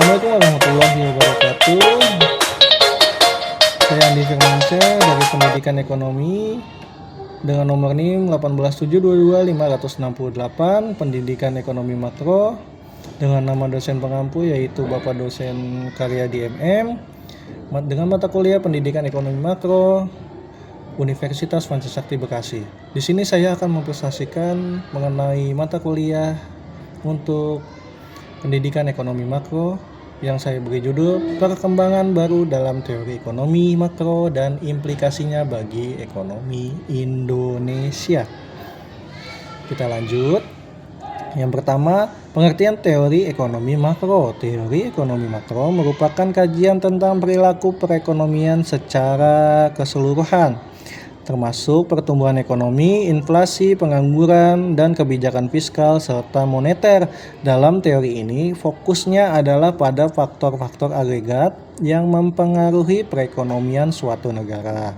Assalamualaikum warahmatullahi wabarakatuh. Saya Andi Firmansyah dari Pendidikan Ekonomi dengan nomor NIM 18722-568 Pendidikan Ekonomi Makro dengan nama dosen pengampu yaitu Bapak Dosen Karyadi MM dengan mata kuliah Pendidikan Ekonomi Makro Universitas Pancasakti Bekasi. Di sini saya akan mempresentasikan mengenai mata kuliah untuk Pendidikan Ekonomi Makro yang saya beri judul Perkembangan Baru dalam Teori Ekonomi Makro dan Implikasinya bagi Ekonomi Indonesia. Kita lanjut. Yang pertama, pengertian teori ekonomi makro. Teori ekonomi makro merupakan kajian tentang perilaku perekonomian secara keseluruhan, termasuk pertumbuhan ekonomi, inflasi, pengangguran, dan kebijakan fiskal serta moneter. Dalam teori ini, fokusnya adalah pada faktor-faktor agregat yang mempengaruhi perekonomian suatu negara.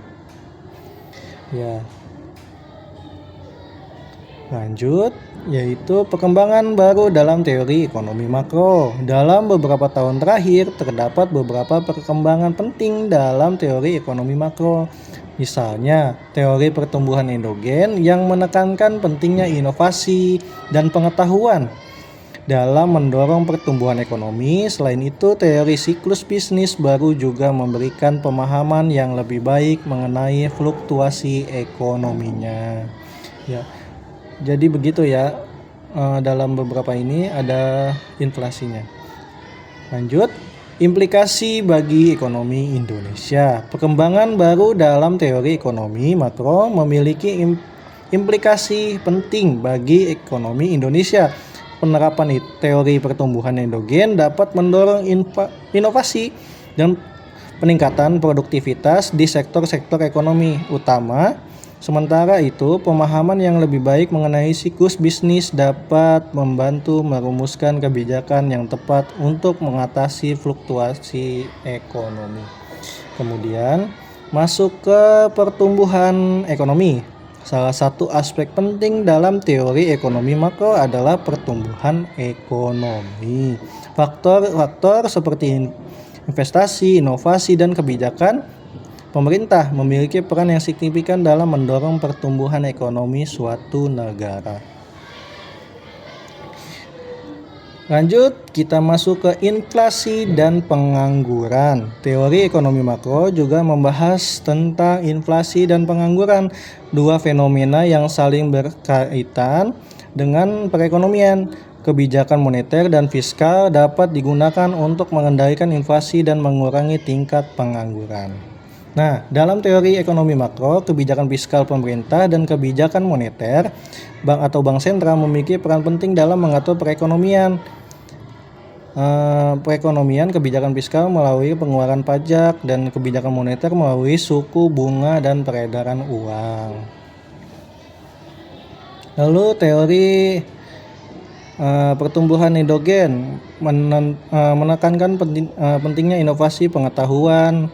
Lanjut, yaitu perkembangan baru dalam teori ekonomi makro. Dalam beberapa tahun terakhir, terdapat beberapa perkembangan penting dalam teori ekonomi makro. Misalnya, teori pertumbuhan endogen yang menekankan pentingnya inovasi dan pengetahuan dalam mendorong pertumbuhan ekonomi. Selain itu, teori siklus bisnis baru juga memberikan pemahaman yang lebih baik mengenai fluktuasi ekonominya. Jadi begitu ya, dalam beberapa ini ada inflasinya. Lanjut. Implikasi bagi ekonomi Indonesia. Perkembangan baru dalam teori ekonomi makro memiliki implikasi penting bagi ekonomi Indonesia. Penerapan teori pertumbuhan endogen dapat mendorong inovasi dan peningkatan produktivitas di sektor-sektor ekonomi utama. Sementara itu, pemahaman yang lebih baik mengenai siklus bisnis dapat membantu merumuskan kebijakan yang tepat untuk mengatasi fluktuasi ekonomi. Kemudian, masuk ke pertumbuhan ekonomi. Salah satu aspek penting dalam teori ekonomi makro adalah pertumbuhan ekonomi. Faktor-faktor seperti investasi, inovasi, dan kebijakan pemerintah memiliki peran yang signifikan dalam mendorong pertumbuhan ekonomi suatu negara. Lanjut, kita masuk ke inflasi dan pengangguran. Teori ekonomi makro juga membahas tentang inflasi dan pengangguran, dua fenomena yang saling berkaitan dengan perekonomian. Kebijakan moneter dan fiskal dapat digunakan untuk mengendalikan inflasi dan mengurangi tingkat pengangguran. Nah, dalam teori ekonomi makro, kebijakan fiskal pemerintah dan kebijakan moneter, bank atau bank sentral memiliki peran penting dalam mengatur perekonomian. Kebijakan fiskal melalui pengeluaran pajak dan kebijakan moneter melalui suku bunga dan peredaran uang. Lalu teori pertumbuhan endogen menekankan pentingnya inovasi, pengetahuan,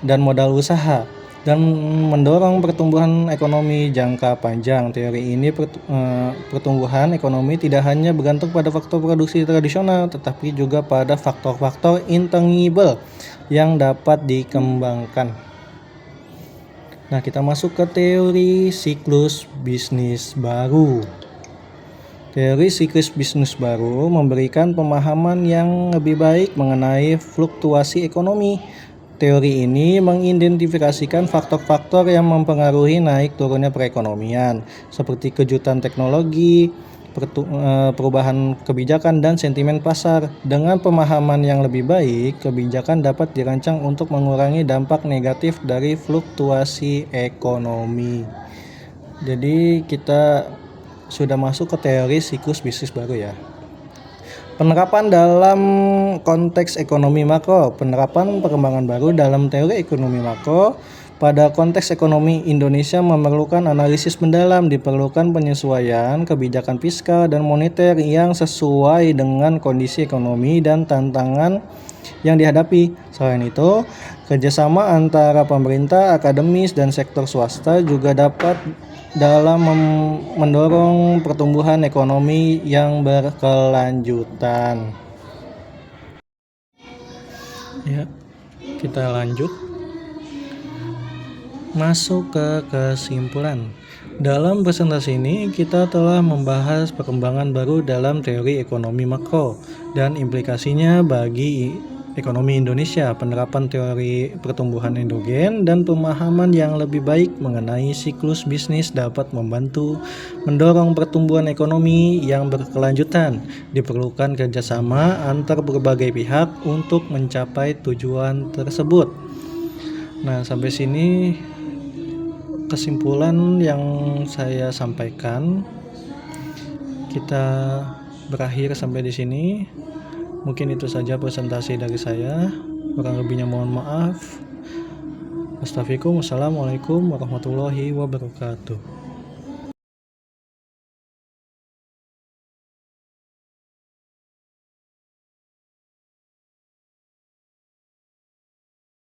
dan modal usaha dan mendorong pertumbuhan ekonomi jangka panjang. Teori ini pertumbuhan ekonomi tidak hanya bergantung pada faktor produksi tradisional, tetapi juga pada faktor-faktor intangible yang dapat dikembangkan. Nah, kita masuk ke teori siklus bisnis baru. Teori siklus bisnis baru memberikan pemahaman yang lebih baik mengenai fluktuasi ekonomi. Teori ini mengidentifikasikan faktor-faktor yang mempengaruhi naik turunnya perekonomian, seperti kejutan teknologi, perubahan kebijakan, dan sentimen pasar. Dengan pemahaman yang lebih baik, kebijakan dapat dirancang untuk mengurangi dampak negatif dari fluktuasi ekonomi. Jadi kita sudah masuk ke teori siklus bisnis baru ya. Penerapan dalam konteks ekonomi makro. Penerapan perkembangan baru dalam teori ekonomi makro pada konteks ekonomi Indonesia memerlukan analisis mendalam. Diperlukan penyesuaian kebijakan fiskal dan moneter yang sesuai dengan kondisi ekonomi dan tantangan yang dihadapi. Selain itu, kerjasama antara pemerintah, akademis, dan sektor swasta juga dapat dalam mendorong pertumbuhan ekonomi yang berkelanjutan. Ya, kita lanjut. Masuk ke kesimpulan. Dalam presentasi ini kita telah membahas perkembangan baru dalam teori ekonomi makro dan implikasinya bagi ekonomi Indonesia, penerapan teori pertumbuhan endogen dan pemahaman yang lebih baik mengenai siklus bisnis dapat membantu mendorong pertumbuhan ekonomi yang berkelanjutan. Diperlukan kerjasama antar berbagai pihak untuk mencapai tujuan tersebut. Nah, sampai sini kesimpulan yang saya sampaikan. Kita berakhir sampai di sini. Mungkin itu saja presentasi dari saya. Kurang lebihnya mohon maaf. Assalamualaikum warahmatullahi wabarakatuh.